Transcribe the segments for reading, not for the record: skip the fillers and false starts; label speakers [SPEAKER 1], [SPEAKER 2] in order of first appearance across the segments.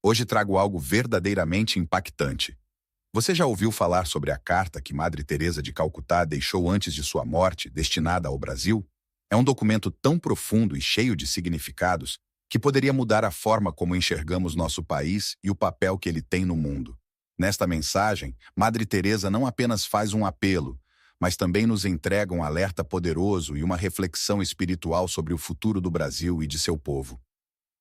[SPEAKER 1] Hoje trago algo verdadeiramente impactante. Você já ouviu falar sobre a carta que Madre Teresa de Calcutá deixou antes de sua morte, destinada ao Brasil? É um documento tão profundo e cheio de significados que poderia mudar a forma como enxergamos nosso país e o papel que ele tem no mundo. Nesta mensagem, Madre Teresa não apenas faz um apelo, mas também nos entrega um alerta poderoso e uma reflexão espiritual sobre o futuro do Brasil e de seu povo.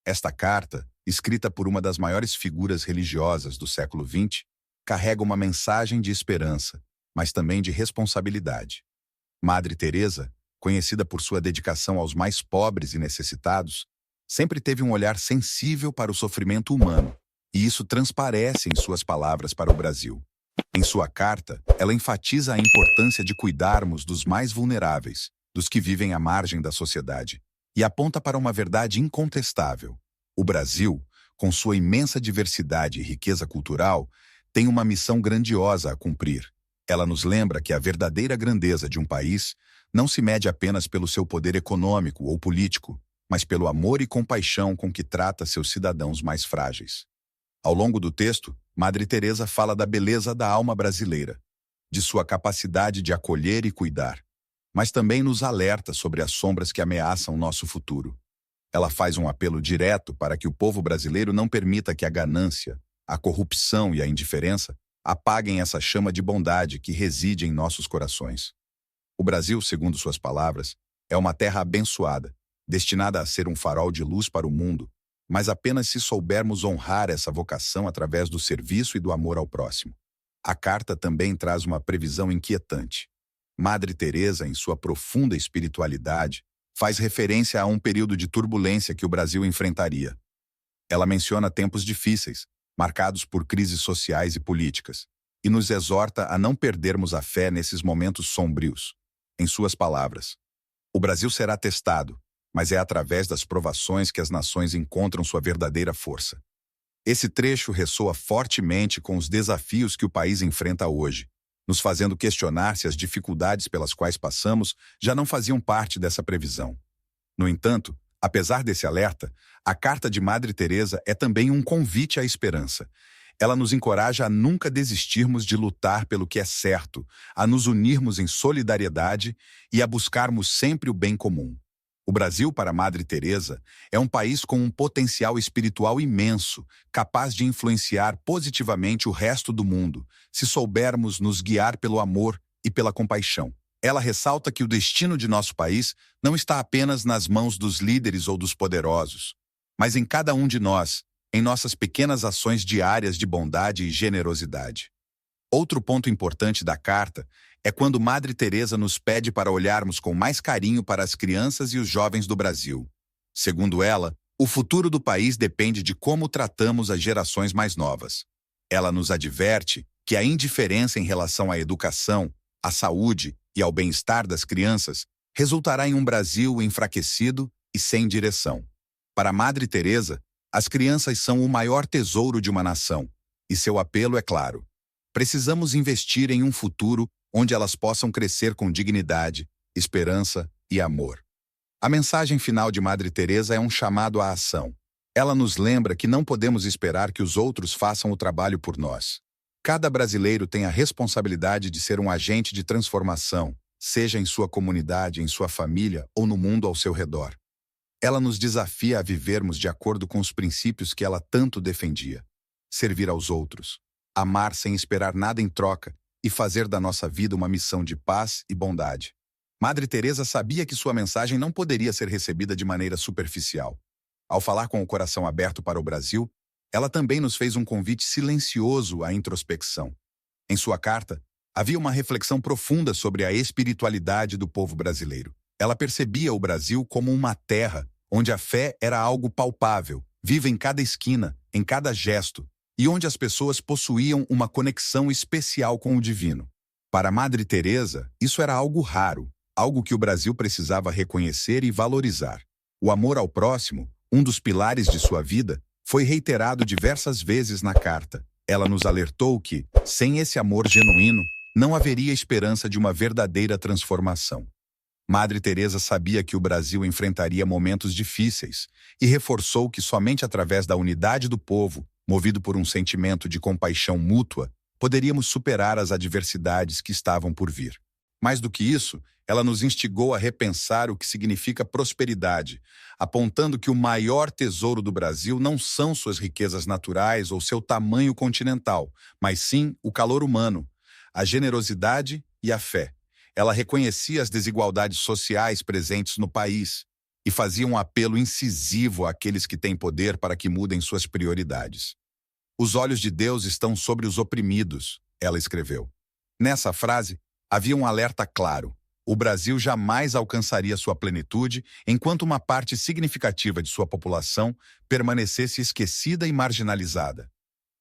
[SPEAKER 1] Esta carta, escrita por uma das maiores figuras religiosas do século XX, carrega uma mensagem de esperança, mas também de responsabilidade. Madre Teresa, conhecida por sua dedicação aos mais pobres e necessitados, sempre teve um olhar sensível para o sofrimento humano, e isso transparece em suas palavras para o Brasil. Em sua carta, ela enfatiza a importância de cuidarmos dos mais vulneráveis, dos que vivem à margem da sociedade, e aponta para uma verdade incontestável. O Brasil, com sua imensa diversidade e riqueza cultural, tem uma missão grandiosa a cumprir. Ela nos lembra que a verdadeira grandeza de um país não se mede apenas pelo seu poder econômico ou político, mas pelo amor e compaixão com que trata seus cidadãos mais frágeis. Ao longo do texto, Madre Teresa fala da beleza da alma brasileira, de sua capacidade de acolher e cuidar, mas também nos alerta sobre as sombras que ameaçam nosso futuro. Ela faz um apelo direto para que o povo brasileiro não permita que a ganância, a corrupção e a indiferença apaguem essa chama de bondade que reside em nossos corações. O Brasil, segundo suas palavras, é uma terra abençoada, destinada a ser um farol de luz para o mundo, mas apenas se soubermos honrar essa vocação através do serviço e do amor ao próximo. A carta também traz uma previsão inquietante. Madre Teresa, em sua profunda espiritualidade, faz referência a um período de turbulência que o Brasil enfrentaria. Ela menciona tempos difíceis, marcados por crises sociais e políticas, e nos exorta a não perdermos a fé nesses momentos sombrios. Em suas palavras, o Brasil será testado, mas é através das provações que as nações encontram sua verdadeira força. Esse trecho ressoa fortemente com os desafios que o país enfrenta hoje, nos fazendo questionar se as dificuldades pelas quais passamos já não faziam parte dessa previsão. No entanto, apesar desse alerta, a carta de Madre Teresa é também um convite à esperança. Ela nos encoraja a nunca desistirmos de lutar pelo que é certo, a nos unirmos em solidariedade e a buscarmos sempre o bem comum. O Brasil, para Madre Teresa, é um país com um potencial espiritual imenso, capaz de influenciar positivamente o resto do mundo, se soubermos nos guiar pelo amor e pela compaixão. Ela ressalta que o destino de nosso país não está apenas nas mãos dos líderes ou dos poderosos, mas em cada um de nós, em nossas pequenas ações diárias de bondade e generosidade. Outro ponto importante da carta é quando Madre Teresa nos pede para olharmos com mais carinho para as crianças e os jovens do Brasil. Segundo ela, o futuro do país depende de como tratamos as gerações mais novas. Ela nos adverte que a indiferença em relação à educação, à saúde e ao bem-estar das crianças resultará em um Brasil enfraquecido e sem direção. Para Madre Teresa, as crianças são o maior tesouro de uma nação, e seu apelo é claro. Precisamos investir em um futuro onde elas possam crescer com dignidade, esperança e amor. A mensagem final de Madre Teresa é um chamado à ação. Ela nos lembra que não podemos esperar que os outros façam o trabalho por nós. Cada brasileiro tem a responsabilidade de ser um agente de transformação, seja em sua comunidade, em sua família ou no mundo ao seu redor. Ela nos desafia a vivermos de acordo com os princípios que ela tanto defendia. Servir aos outros, amar sem esperar nada em troca e fazer da nossa vida uma missão de paz e bondade. Madre Teresa sabia que sua mensagem não poderia ser recebida de maneira superficial. Ao falar com o coração aberto para o Brasil, ela também nos fez um convite silencioso à introspecção. Em sua carta, havia uma reflexão profunda sobre a espiritualidade do povo brasileiro. Ela percebia o Brasil como uma terra onde a fé era algo palpável, viva em cada esquina, em cada gesto, e onde as pessoas possuíam uma conexão especial com o divino. Para Madre Teresa, isso era algo raro, algo que o Brasil precisava reconhecer e valorizar. O amor ao próximo, um dos pilares de sua vida, foi reiterado diversas vezes na carta. Ela nos alertou que, sem esse amor genuíno, não haveria esperança de uma verdadeira transformação. Madre Teresa sabia que o Brasil enfrentaria momentos difíceis e reforçou que somente através da unidade do povo Movido por um sentimento de compaixão mútua, poderíamos superar as adversidades que estavam por vir. Mais do que isso, ela nos instigou a repensar o que significa prosperidade, apontando que o maior tesouro do Brasil não são suas riquezas naturais ou seu tamanho continental, mas sim o calor humano, a generosidade e a fé. Ela reconhecia as desigualdades sociais presentes no país e fazia um apelo incisivo àqueles que têm poder para que mudem suas prioridades. Os olhos de Deus estão sobre os oprimidos, ela escreveu. Nessa frase, havia um alerta claro. O Brasil jamais alcançaria sua plenitude enquanto uma parte significativa de sua população permanecesse esquecida e marginalizada.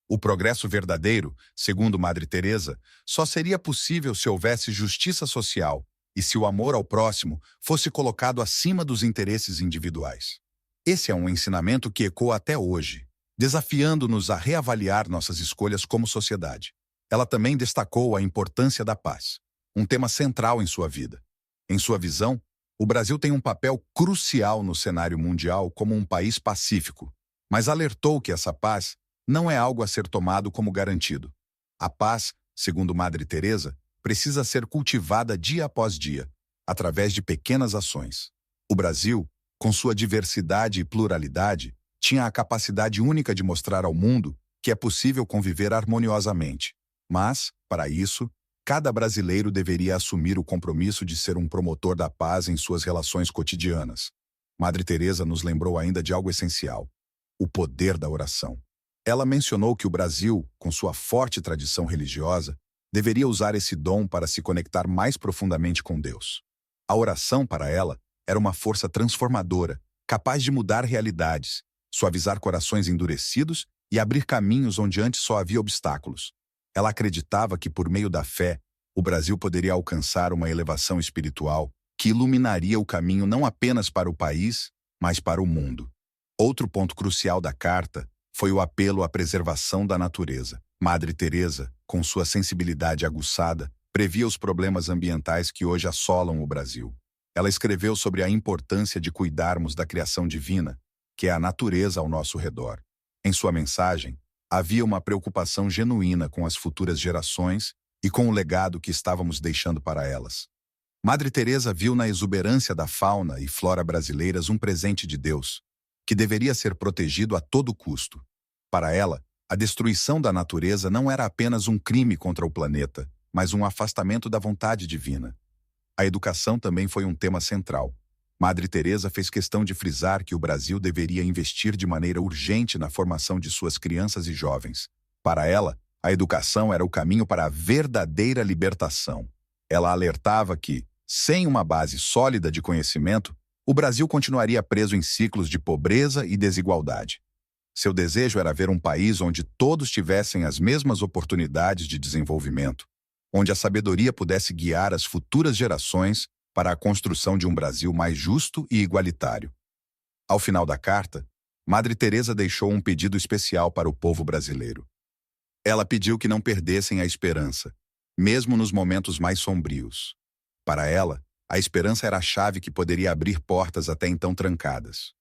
[SPEAKER 1] O progresso verdadeiro, segundo Madre Teresa, só seria possível se houvesse justiça social e se o amor ao próximo fosse colocado acima dos interesses individuais. Esse é um ensinamento que ecoa até hoje, desafiando-nos a reavaliar nossas escolhas como sociedade. Ela também destacou a importância da paz, um tema central em sua vida. Em sua visão, o Brasil tem um papel crucial no cenário mundial como um país pacífico, mas alertou que essa paz não é algo a ser tomado como garantido. A paz, segundo Madre Teresa, precisa ser cultivada dia após dia, através de pequenas ações. O Brasil, com sua diversidade e pluralidade, tinha a capacidade única de mostrar ao mundo que é possível conviver harmoniosamente. Mas, para isso, cada brasileiro deveria assumir o compromisso de ser um promotor da paz em suas relações cotidianas. Madre Teresa nos lembrou ainda de algo essencial: o poder da oração. Ela mencionou que o Brasil, com sua forte tradição religiosa, deveria usar esse dom para se conectar mais profundamente com Deus. A oração, para ela, era uma força transformadora, capaz de mudar realidades, suavizar corações endurecidos e abrir caminhos onde antes só havia obstáculos. Ela acreditava que, por meio da fé, o Brasil poderia alcançar uma elevação espiritual que iluminaria o caminho não apenas para o país, mas para o mundo. Outro ponto crucial da carta foi o apelo à preservação da natureza. Madre Teresa, com sua sensibilidade aguçada, previa os problemas ambientais que hoje assolam o Brasil. Ela escreveu sobre a importância de cuidarmos da criação divina, que é a natureza ao nosso redor. Em sua mensagem, havia uma preocupação genuína com as futuras gerações e com o legado que estávamos deixando para elas. Madre Teresa viu na exuberância da fauna e flora brasileiras um presente de Deus, que deveria ser protegido a todo custo. Para ela, a destruição da natureza não era apenas um crime contra o planeta, mas um afastamento da vontade divina. A educação também foi um tema central. Madre Teresa fez questão de frisar que o Brasil deveria investir de maneira urgente na formação de suas crianças e jovens. Para ela, a educação era o caminho para a verdadeira libertação. Ela alertava que, sem uma base sólida de conhecimento, o Brasil continuaria preso em ciclos de pobreza e desigualdade. Seu desejo era ver um país onde todos tivessem as mesmas oportunidades de desenvolvimento, onde a sabedoria pudesse guiar as futuras gerações para a construção de um Brasil mais justo e igualitário. Ao final da carta, Madre Teresa deixou um pedido especial para o povo brasileiro. Ela pediu que não perdessem a esperança, mesmo nos momentos mais sombrios. Para ela, a esperança era a chave que poderia abrir portas até então trancadas.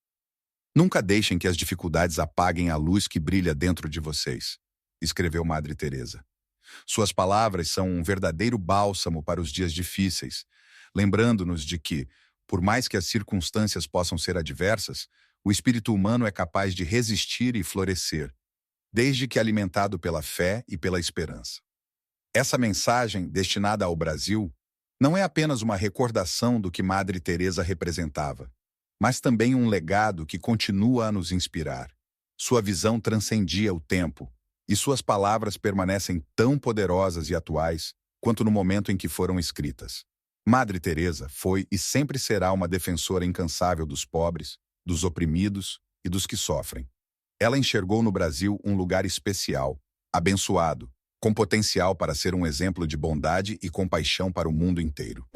[SPEAKER 1] Nunca deixem que as dificuldades apaguem a luz que brilha dentro de vocês, escreveu Madre Teresa. Suas palavras são um verdadeiro bálsamo para os dias difíceis, lembrando-nos de que, por mais que as circunstâncias possam ser adversas, o espírito humano é capaz de resistir e florescer, desde que alimentado pela fé e pela esperança. Essa mensagem, destinada ao Brasil, não é apenas uma recordação do que Madre Teresa representava, mas também um legado que continua a nos inspirar. Sua visão transcendia o tempo, e suas palavras permanecem tão poderosas e atuais quanto no momento em que foram escritas. Madre Teresa foi e sempre será uma defensora incansável dos pobres, dos oprimidos e dos que sofrem. Ela enxergou no Brasil um lugar especial, abençoado, com potencial para ser um exemplo de bondade e compaixão para o mundo inteiro.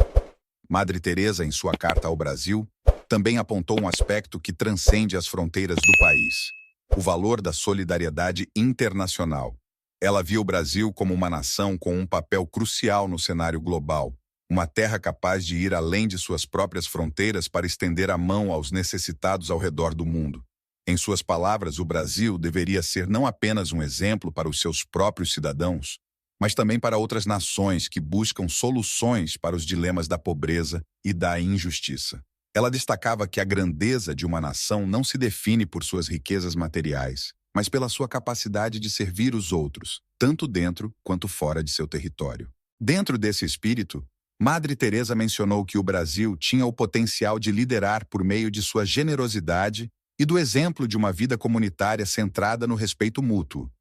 [SPEAKER 1] Madre Teresa, em sua carta ao Brasil, também apontou um aspecto que transcende as fronteiras do país: o valor da solidariedade internacional. Ela viu o Brasil como uma nação com um papel crucial no cenário global, uma terra capaz de ir além de suas próprias fronteiras para estender a mão aos necessitados ao redor do mundo. Em suas palavras, o Brasil deveria ser não apenas um exemplo para os seus próprios cidadãos, mas também para outras nações que buscam soluções para os dilemas da pobreza e da injustiça. Ela destacava que a grandeza de uma nação não se define por suas riquezas materiais, mas pela sua capacidade de servir os outros, tanto dentro quanto fora de seu território. Dentro desse espírito, Madre Teresa mencionou que o Brasil tinha o potencial de liderar por meio de sua generosidade e do exemplo de uma vida comunitária centrada no respeito mútuo.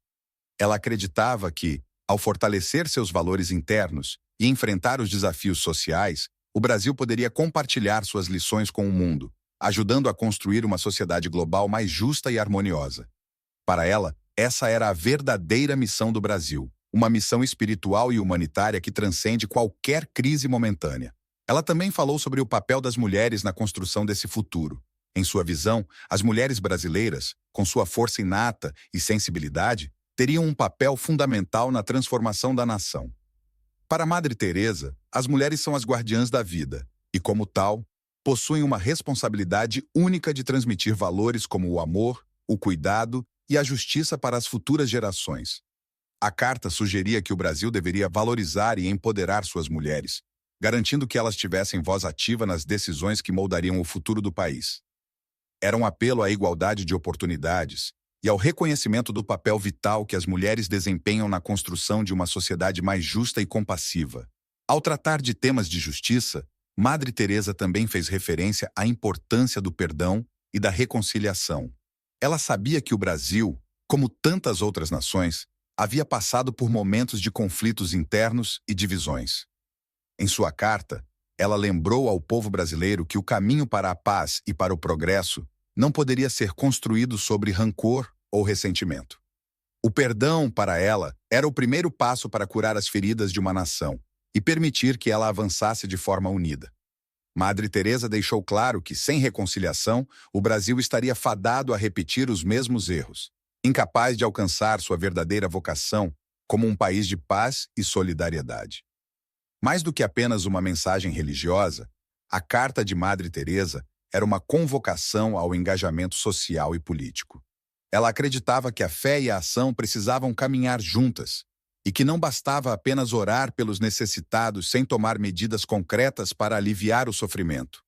[SPEAKER 1] Ela acreditava que, ao fortalecer seus valores internos e enfrentar os desafios sociais, o Brasil poderia compartilhar suas lições com o mundo, ajudando a construir uma sociedade global mais justa e harmoniosa. Para ela, essa era a verdadeira missão do Brasil, uma missão espiritual e humanitária que transcende qualquer crise momentânea. Ela também falou sobre o papel das mulheres na construção desse futuro. Em sua visão, as mulheres brasileiras, com sua força inata e sensibilidade, teriam um papel fundamental na transformação da nação. Para Madre Teresa, as mulheres são as guardiãs da vida e, como tal, possuem uma responsabilidade única de transmitir valores como o amor, o cuidado e a justiça para as futuras gerações. A carta sugeria que o Brasil deveria valorizar e empoderar suas mulheres, garantindo que elas tivessem voz ativa nas decisões que moldariam o futuro do país. Era um apelo à igualdade de oportunidades e ao reconhecimento do papel vital que as mulheres desempenham na construção de uma sociedade mais justa e compassiva. Ao tratar de temas de justiça, Madre Teresa também fez referência à importância do perdão e da reconciliação. Ela sabia que o Brasil, como tantas outras nações, havia passado por momentos de conflitos internos e divisões. Em sua carta, ela lembrou ao povo brasileiro que o caminho para a paz e para o progresso não poderia ser construído sobre rancor ou ressentimento. O perdão, para ela, era o primeiro passo para curar as feridas de uma nação e permitir que ela avançasse de forma unida. Madre Teresa deixou claro que, sem reconciliação, o Brasil estaria fadado a repetir os mesmos erros, incapaz de alcançar sua verdadeira vocação como um país de paz e solidariedade. Mais do que apenas uma mensagem religiosa, a Carta de Madre Teresa era uma convocação ao engajamento social e político. Ela acreditava que a fé e a ação precisavam caminhar juntas e que não bastava apenas orar pelos necessitados sem tomar medidas concretas para aliviar o sofrimento.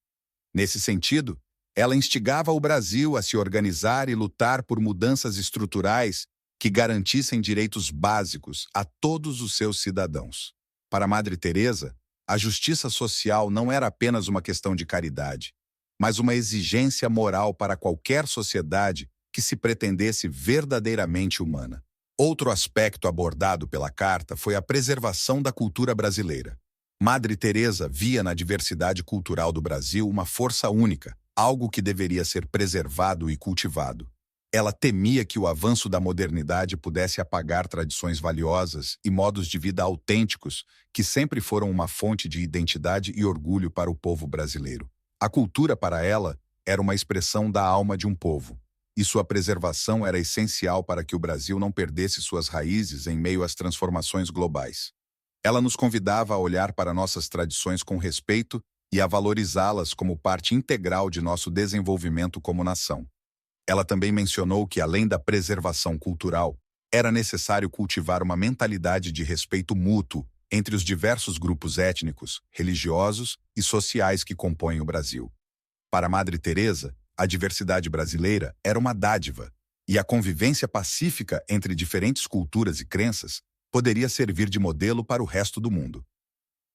[SPEAKER 1] Nesse sentido, ela instigava o Brasil a se organizar e lutar por mudanças estruturais que garantissem direitos básicos a todos os seus cidadãos. Para Madre Teresa, a justiça social não era apenas uma questão de caridade, mas uma exigência moral para qualquer sociedade que se pretendesse verdadeiramente humana. Outro aspecto abordado pela carta foi a preservação da cultura brasileira. Madre Teresa via na diversidade cultural do Brasil uma força única, algo que deveria ser preservado e cultivado. Ela temia que o avanço da modernidade pudesse apagar tradições valiosas e modos de vida autênticos que sempre foram uma fonte de identidade e orgulho para o povo brasileiro. A cultura, para ela, era uma expressão da alma de um povo, e sua preservação era essencial para que o Brasil não perdesse suas raízes em meio às transformações globais. Ela nos convidava a olhar para nossas tradições com respeito e a valorizá-las como parte integral de nosso desenvolvimento como nação. Ela também mencionou que, além da preservação cultural, era necessário cultivar uma mentalidade de respeito mútuo entre os diversos grupos étnicos, religiosos e sociais que compõem o Brasil. Para Madre Teresa, a diversidade brasileira era uma dádiva, e a convivência pacífica entre diferentes culturas e crenças poderia servir de modelo para o resto do mundo.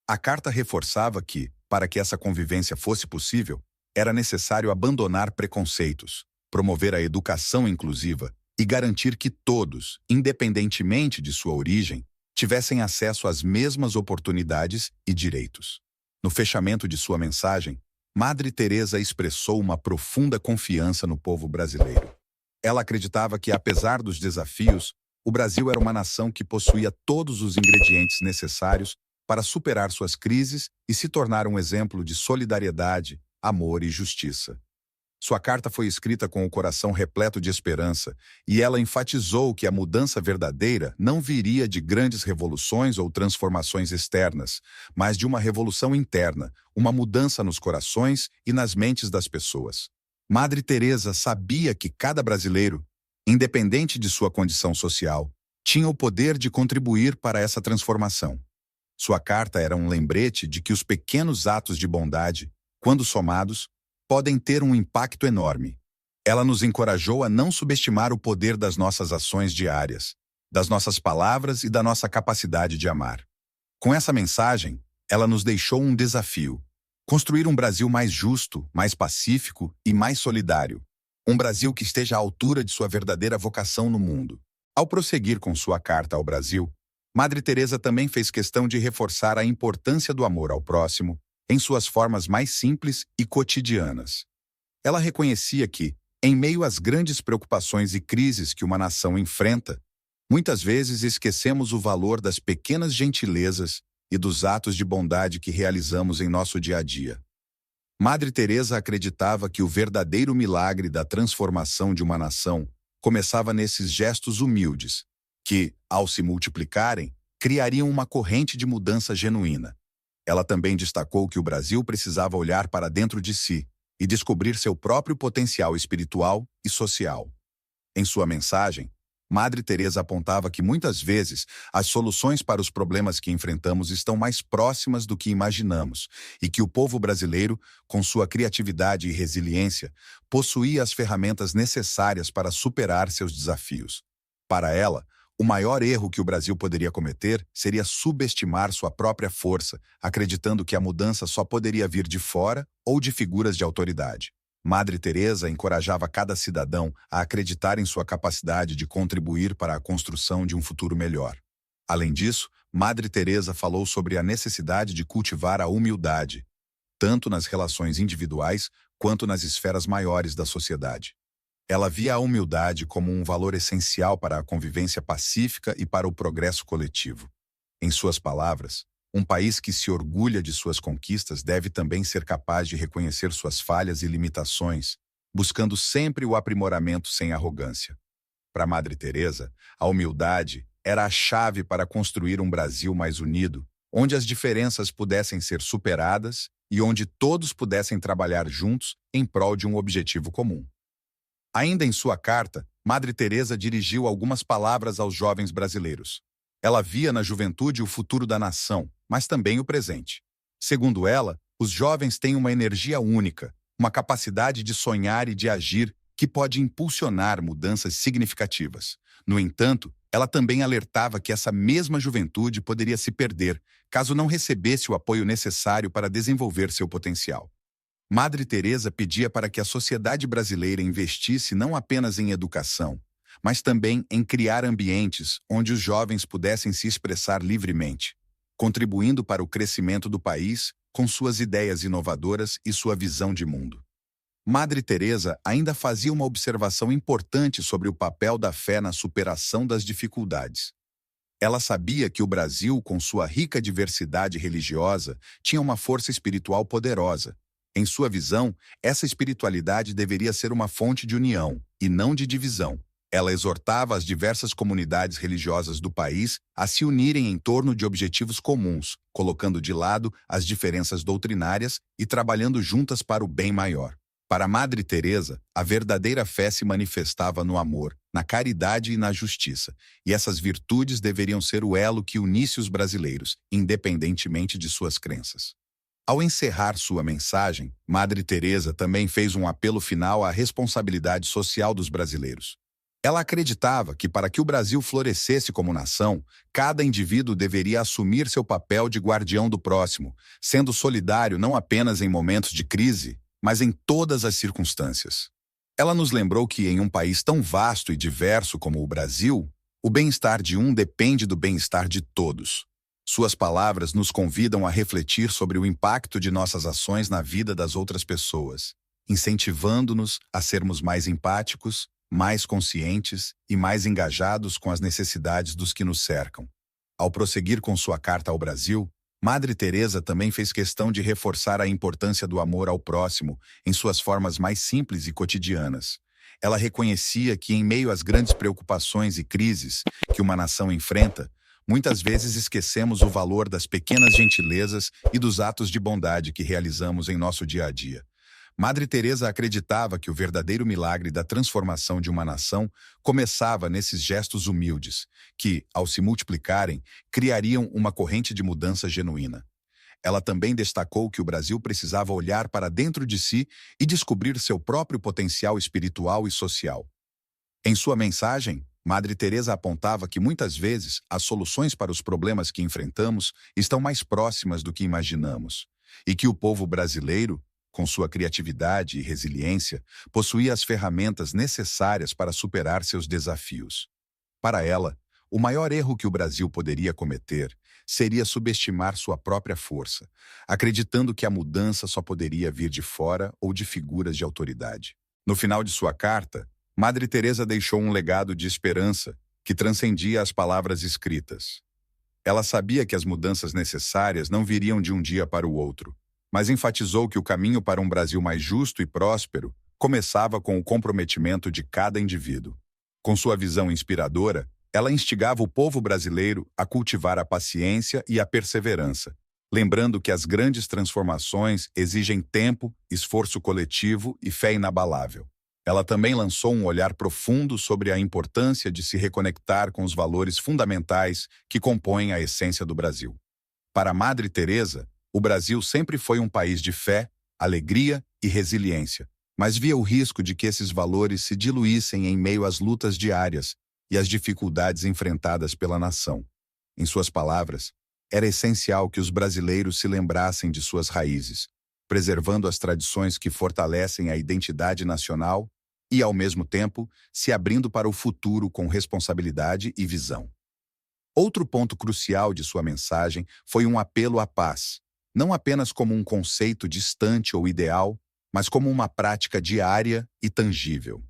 [SPEAKER 1] A carta reforçava que, para que essa convivência fosse possível, era necessário abandonar preconceitos, promover a educação inclusiva e garantir que todos, independentemente de sua origem, tivessem acesso às mesmas oportunidades e direitos. No fechamento de sua mensagem, Madre Teresa expressou uma profunda confiança no povo brasileiro. Ela acreditava que, apesar dos desafios, o Brasil era uma nação que possuía todos os ingredientes necessários para superar suas crises e se tornar um exemplo de solidariedade, amor e justiça. Sua carta foi escrita com o coração repleto de esperança, e ela enfatizou que a mudança verdadeira não viria de grandes revoluções ou transformações externas, mas de uma revolução interna, uma mudança nos corações e nas mentes das pessoas. Madre Teresa sabia que cada brasileiro, independente de sua condição social, tinha o poder de contribuir para essa transformação. Sua carta era um lembrete de que os pequenos atos de bondade, quando somados, podem ter um impacto enorme. Ela nos encorajou a não subestimar o poder das nossas ações diárias, das nossas palavras e da nossa capacidade de amar. Com essa mensagem, ela nos deixou um desafio: construir um Brasil mais justo, mais pacífico e mais solidário. Um Brasil que esteja à altura de sua verdadeira vocação no mundo. Ao prosseguir com sua carta ao Brasil, Madre Teresa também fez questão de reforçar a importância do amor ao próximo em suas formas mais simples e cotidianas. Ela reconhecia que, em meio às grandes preocupações e crises que uma nação enfrenta, muitas vezes esquecemos o valor das pequenas gentilezas e dos atos de bondade que realizamos em nosso dia a dia. Madre Teresa acreditava que o verdadeiro milagre da transformação de uma nação começava nesses gestos humildes, que, ao se multiplicarem, criariam uma corrente de mudança genuína. Ela também destacou que o Brasil precisava olhar para dentro de si e descobrir seu próprio potencial espiritual e social. Em sua mensagem, Madre Teresa apontava que muitas vezes as soluções para os problemas que enfrentamos estão mais próximas do que imaginamos e que o povo brasileiro, com sua criatividade e resiliência, possuía as ferramentas necessárias para superar seus desafios. Para ela, o maior erro que o Brasil poderia cometer seria subestimar sua própria força, acreditando que a mudança só poderia vir de fora ou de figuras de autoridade. Madre Teresa encorajava cada cidadão a acreditar em sua capacidade de contribuir para a construção de um futuro melhor. Além disso, Madre Teresa falou sobre a necessidade de cultivar a humildade, tanto nas relações individuais quanto nas esferas maiores da sociedade. Ela via a humildade como um valor essencial para a convivência pacífica e para o progresso coletivo. Em suas palavras, um país que se orgulha de suas conquistas deve também ser capaz de reconhecer suas falhas e limitações, buscando sempre o aprimoramento sem arrogância. Para Madre Teresa, a humildade era a chave para construir um Brasil mais unido, onde as diferenças pudessem ser superadas e onde todos pudessem trabalhar juntos em prol de um objetivo comum. Ainda em sua carta, Madre Teresa dirigiu algumas palavras aos jovens brasileiros. Ela via na juventude o futuro da nação, mas também o presente. Segundo ela, os jovens têm uma energia única, uma capacidade de sonhar e de agir que pode impulsionar mudanças significativas. No entanto, ela também alertava que essa mesma juventude poderia se perder caso não recebesse o apoio necessário para desenvolver seu potencial. Madre Teresa pedia para que a sociedade brasileira investisse não apenas em educação, mas também em criar ambientes onde os jovens pudessem se expressar livremente, contribuindo para o crescimento do país com suas ideias inovadoras e sua visão de mundo. Madre Teresa ainda fazia uma observação importante sobre o papel da fé na superação das dificuldades. Ela sabia que o Brasil, com sua rica diversidade religiosa, tinha uma força espiritual poderosa. Em sua visão, essa espiritualidade deveria ser uma fonte de união, e não de divisão. Ela exortava as diversas comunidades religiosas do país a se unirem em torno de objetivos comuns, colocando de lado as diferenças doutrinárias e trabalhando juntas para o bem maior. Para Madre Teresa, a verdadeira fé se manifestava no amor, na caridade e na justiça, e essas virtudes deveriam ser o elo que unisse os brasileiros, independentemente de suas crenças. Ao encerrar sua mensagem, Madre Teresa também fez um apelo final à responsabilidade social dos brasileiros. Ela acreditava que, para que o Brasil florescesse como nação, cada indivíduo deveria assumir seu papel de guardião do próximo, sendo solidário não apenas em momentos de crise, mas em todas as circunstâncias. Ela nos lembrou que, em um país tão vasto e diverso como o Brasil, o bem-estar de um depende do bem-estar de todos. Suas palavras nos convidam a refletir sobre o impacto de nossas ações na vida das outras pessoas, incentivando-nos a sermos mais empáticos, mais conscientes e mais engajados com as necessidades dos que nos cercam. Ao prosseguir com sua carta ao Brasil, Madre Teresa também fez questão de reforçar a importância do amor ao próximo em suas formas mais simples e cotidianas. Ela reconhecia que, em meio às grandes preocupações e crises que uma nação enfrenta, muitas vezes esquecemos o valor das pequenas gentilezas e dos atos de bondade que realizamos em nosso dia a dia. Madre Teresa acreditava que o verdadeiro milagre da transformação de uma nação começava nesses gestos humildes, que, ao se multiplicarem, criariam uma corrente de mudança genuína. Ela também destacou que o Brasil precisava olhar para dentro de si e descobrir seu próprio potencial espiritual e social. Em sua mensagem, Madre Teresa apontava que muitas vezes as soluções para os problemas que enfrentamos estão mais próximas do que imaginamos, e que o povo brasileiro, com sua criatividade e resiliência, possuía as ferramentas necessárias para superar seus desafios. Para ela, o maior erro que o Brasil poderia cometer seria subestimar sua própria força, acreditando que a mudança só poderia vir de fora ou de figuras de autoridade. No final de sua carta, Madre Teresa deixou um legado de esperança que transcendia as palavras escritas. Ela sabia que as mudanças necessárias não viriam de um dia para o outro, mas enfatizou que o caminho para um Brasil mais justo e próspero começava com o comprometimento de cada indivíduo. Com sua visão inspiradora, ela instigava o povo brasileiro a cultivar a paciência e a perseverança, lembrando que as grandes transformações exigem tempo, esforço coletivo e fé inabalável. Ela também lançou um olhar profundo sobre a importância de se reconectar com os valores fundamentais que compõem a essência do Brasil. Para Madre Teresa, o Brasil sempre foi um país de fé, alegria e resiliência, mas via o risco de que esses valores se diluíssem em meio às lutas diárias e às dificuldades enfrentadas pela nação. Em suas palavras, era essencial que os brasileiros se lembrassem de suas raízes, preservando as tradições que fortalecem a identidade nacional e, ao mesmo tempo, se abrindo para o futuro com responsabilidade e visão. Outro ponto crucial de sua mensagem foi um apelo à paz, não apenas como um conceito distante ou ideal, mas como uma prática diária e tangível.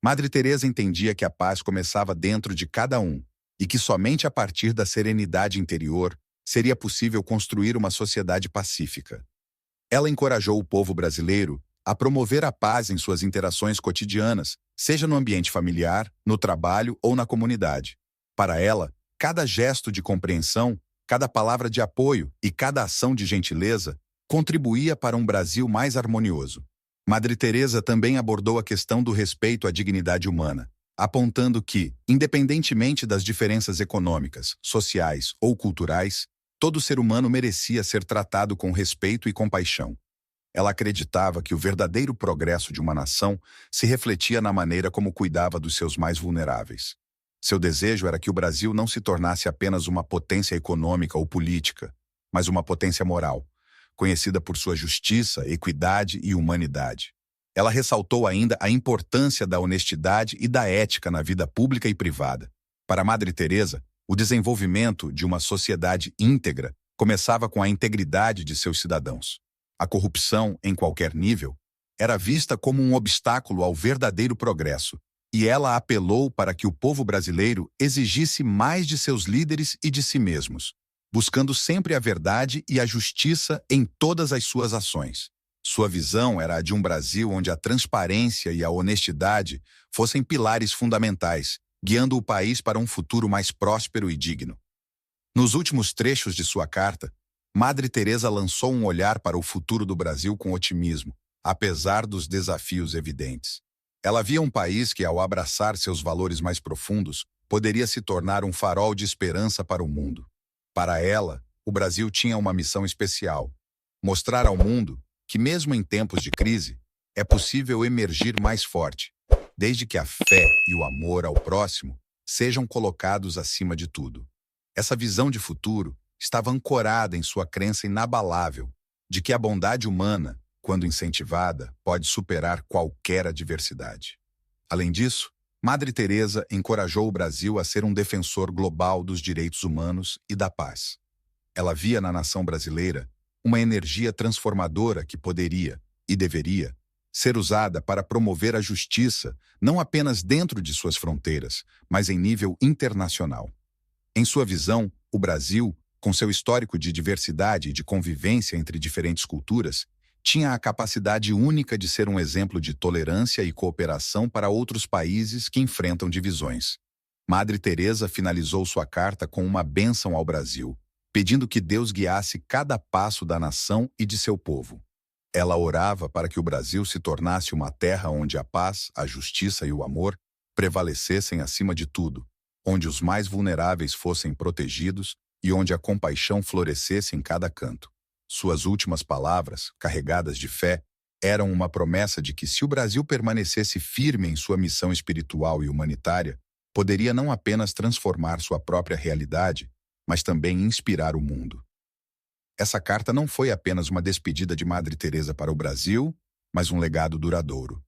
[SPEAKER 1] Madre Teresa entendia que a paz começava dentro de cada um e que somente a partir da serenidade interior seria possível construir uma sociedade pacífica. Ela encorajou o povo brasileiro a promover a paz em suas interações cotidianas, seja no ambiente familiar, no trabalho ou na comunidade. Para ela, cada gesto de compreensão, cada palavra de apoio e cada ação de gentileza contribuía para um Brasil mais harmonioso. Madre Teresa também abordou a questão do respeito à dignidade humana, apontando que, independentemente das diferenças econômicas, sociais ou culturais, todo ser humano merecia ser tratado com respeito e compaixão. Ela acreditava que o verdadeiro progresso de uma nação se refletia na maneira como cuidava dos seus mais vulneráveis. Seu desejo era que o Brasil não se tornasse apenas uma potência econômica ou política, mas uma potência moral, conhecida por sua justiça, equidade e humanidade. Ela ressaltou ainda a importância da honestidade e da ética na vida pública e privada. Para Madre Teresa, o desenvolvimento de uma sociedade íntegra começava com a integridade de seus cidadãos. A corrupção, em qualquer nível, era vista como um obstáculo ao verdadeiro progresso, e ela apelou para que o povo brasileiro exigisse mais de seus líderes e de si mesmos, buscando sempre a verdade e a justiça em todas as suas ações. Sua visão era a de um Brasil onde a transparência e a honestidade fossem pilares fundamentais, guiando o país para um futuro mais próspero e digno. Nos últimos trechos de sua carta, Madre Teresa lançou um olhar para o futuro do Brasil com otimismo, apesar dos desafios evidentes. Ela via um país que, ao abraçar seus valores mais profundos, poderia se tornar um farol de esperança para o mundo. Para ela, o Brasil tinha uma missão especial: mostrar ao mundo que, mesmo em tempos de crise, é possível emergir mais forte, desde que a fé e o amor ao próximo sejam colocados acima de tudo. Essa visão de futuro estava ancorada em sua crença inabalável de que a bondade humana, quando incentivada, pode superar qualquer adversidade. Além disso, Madre Teresa encorajou o Brasil a ser um defensor global dos direitos humanos e da paz. Ela via na nação brasileira uma energia transformadora que poderia, e deveria, ser usada para promover a justiça não apenas dentro de suas fronteiras, mas em nível internacional. Em sua visão, o Brasil, com seu histórico de diversidade e de convivência entre diferentes culturas, tinha a capacidade única de ser um exemplo de tolerância e cooperação para outros países que enfrentam divisões. Madre Teresa finalizou sua carta com uma bênção ao Brasil, pedindo que Deus guiasse cada passo da nação e de seu povo. Ela orava para que o Brasil se tornasse uma terra onde a paz, a justiça e o amor prevalecessem acima de tudo, onde os mais vulneráveis fossem protegidos e onde a compaixão florescesse em cada canto. Suas últimas palavras, carregadas de fé, eram uma promessa de que, se o Brasil permanecesse firme em sua missão espiritual e humanitária, poderia não apenas transformar sua própria realidade, mas também inspirar o mundo. Essa carta não foi apenas uma despedida de Madre Teresa para o Brasil, mas um legado duradouro.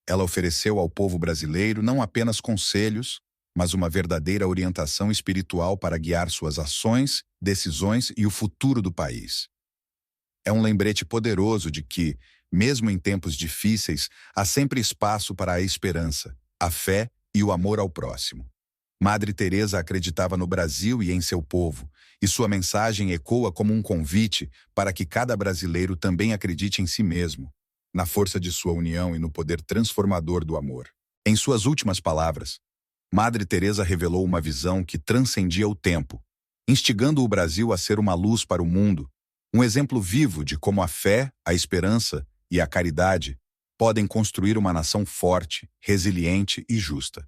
[SPEAKER 1] Ela ofereceu ao povo brasileiro não apenas conselhos, mas uma verdadeira orientação espiritual para guiar suas ações, decisões e o futuro do país. É um lembrete poderoso de que, mesmo em tempos difíceis, há sempre espaço para a esperança, a fé e o amor ao próximo. Madre Teresa acreditava no Brasil e em seu povo, e sua mensagem ecoa como um convite para que cada brasileiro também acredite em si mesmo, na força de sua união e no poder transformador do amor. Em suas últimas palavras, Madre Teresa revelou uma visão que transcendia o tempo, instigando o Brasil a ser uma luz para o mundo, um exemplo vivo de como a fé, a esperança e a caridade podem construir uma nação forte, resiliente e justa.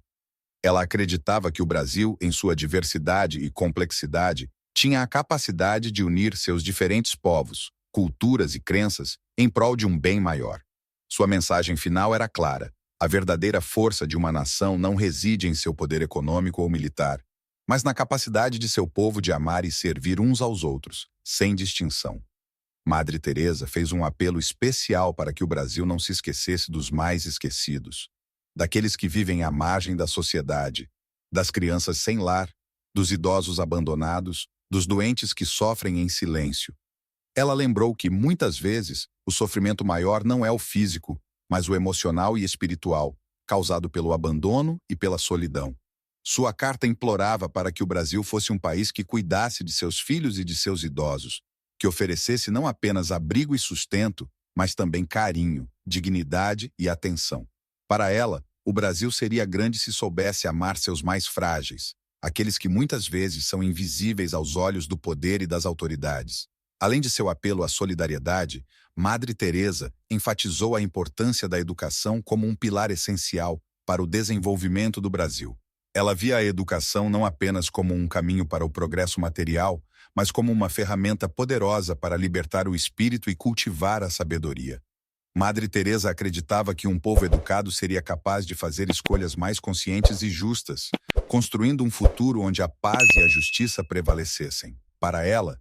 [SPEAKER 1] Ela acreditava que o Brasil, em sua diversidade e complexidade, tinha a capacidade de unir seus diferentes povos, culturas e crenças em prol de um bem maior. Sua mensagem final era clara: a verdadeira força de uma nação não reside em seu poder econômico ou militar, mas na capacidade de seu povo de amar e servir uns aos outros, sem distinção. Madre Teresa fez um apelo especial para que o Brasil não se esquecesse dos mais esquecidos, daqueles que vivem à margem da sociedade, das crianças sem lar, dos idosos abandonados, dos doentes que sofrem em silêncio. Ela lembrou que, muitas vezes, o sofrimento maior não é o físico, mas o emocional e espiritual, causado pelo abandono e pela solidão. Sua carta implorava para que o Brasil fosse um país que cuidasse de seus filhos e de seus idosos, que oferecesse não apenas abrigo e sustento, mas também carinho, dignidade e atenção. Para ela, o Brasil seria grande se soubesse amar seus mais frágeis, aqueles que muitas vezes são invisíveis aos olhos do poder e das autoridades. Além de seu apelo à solidariedade, Madre Teresa enfatizou a importância da educação como um pilar essencial para o desenvolvimento do Brasil. Ela via a educação não apenas como um caminho para o progresso material, mas como uma ferramenta poderosa para libertar o espírito e cultivar a sabedoria. Madre Teresa acreditava que um povo educado seria capaz de fazer escolhas mais conscientes e justas, construindo um futuro onde a paz e a justiça prevalecessem. Para ela,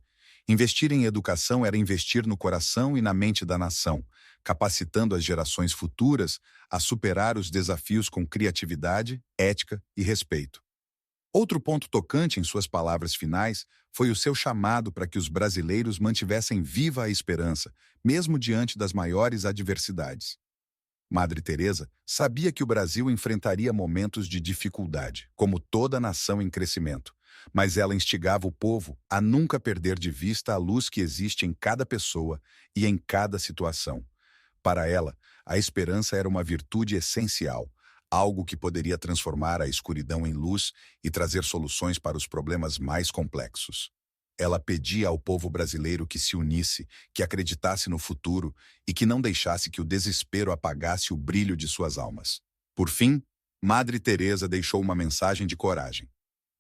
[SPEAKER 1] investir em educação era investir no coração e na mente da nação, capacitando as gerações futuras a superar os desafios com criatividade, ética e respeito. Outro ponto tocante em suas palavras finais foi o seu chamado para que os brasileiros mantivessem viva a esperança, mesmo diante das maiores adversidades. Madre Teresa sabia que o Brasil enfrentaria momentos de dificuldade, como toda nação em crescimento, mas ela instigava o povo a nunca perder de vista a luz que existe em cada pessoa e em cada situação. Para ela, a esperança era uma virtude essencial, algo que poderia transformar a escuridão em luz e trazer soluções para os problemas mais complexos. Ela pedia ao povo brasileiro que se unisse, que acreditasse no futuro e que não deixasse que o desespero apagasse o brilho de suas almas. Por fim, Madre Teresa deixou uma mensagem de coragem.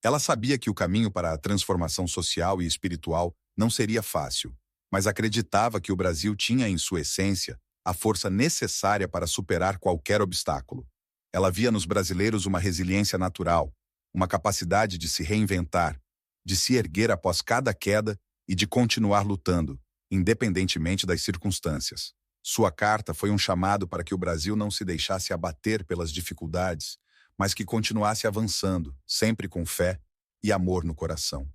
[SPEAKER 1] Ela sabia que o caminho para a transformação social e espiritual não seria fácil, mas acreditava que o Brasil tinha em sua essência a força necessária para superar qualquer obstáculo. Ela via nos brasileiros uma resiliência natural, uma capacidade de se reinventar, de se erguer após cada queda e de continuar lutando, independentemente das circunstâncias. Sua carta foi um chamado para que o Brasil não se deixasse abater pelas dificuldades, mas que continuasse avançando, sempre com fé e amor no coração.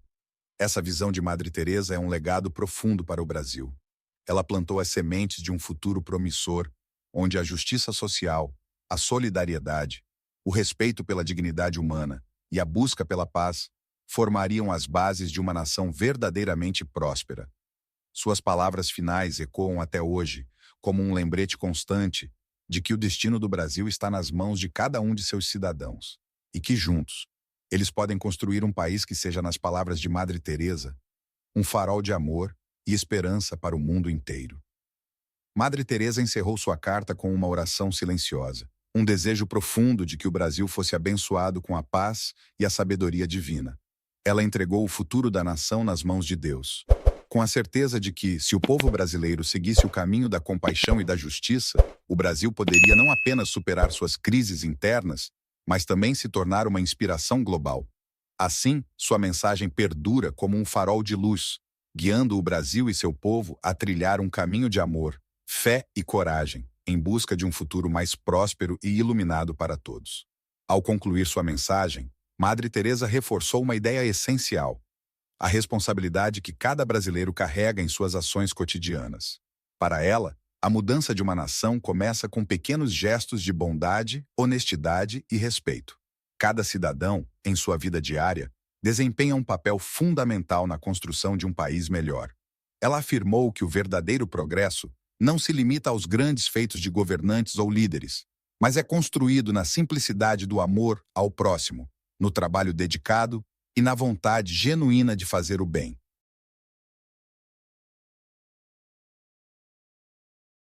[SPEAKER 1] Essa visão de Madre Teresa é um legado profundo para o Brasil. Ela plantou as sementes de um futuro promissor, onde a justiça social, a solidariedade, o respeito pela dignidade humana e a busca pela paz formariam as bases de uma nação verdadeiramente próspera. Suas palavras finais ecoam até hoje, como um lembrete constante de que o destino do Brasil está nas mãos de cada um de seus cidadãos, e que juntos, eles podem construir um país que seja, nas palavras de Madre Teresa, um farol de amor e esperança para o mundo inteiro. Madre Teresa encerrou sua carta com uma oração silenciosa, um desejo profundo de que o Brasil fosse abençoado com a paz e a sabedoria divina. Ela entregou o futuro da nação nas mãos de Deus, com a certeza de que, se o povo brasileiro seguisse o caminho da compaixão e da justiça, o Brasil poderia não apenas superar suas crises internas, mas também se tornar uma inspiração global. Assim, sua mensagem perdura como um farol de luz, guiando o Brasil e seu povo a trilhar um caminho de amor, fé e coragem, em busca de um futuro mais próspero e iluminado para todos. Ao concluir sua mensagem, Madre Teresa reforçou uma ideia essencial: a responsabilidade que cada brasileiro carrega em suas ações cotidianas. Para ela, a mudança de uma nação começa com pequenos gestos de bondade, honestidade e respeito. Cada cidadão, em sua vida diária, desempenha um papel fundamental na construção de um país melhor. Ela afirmou que o verdadeiro progresso não se limita aos grandes feitos de governantes ou líderes, mas é construído na simplicidade do amor ao próximo, no trabalho dedicado e na vontade genuína de fazer o bem.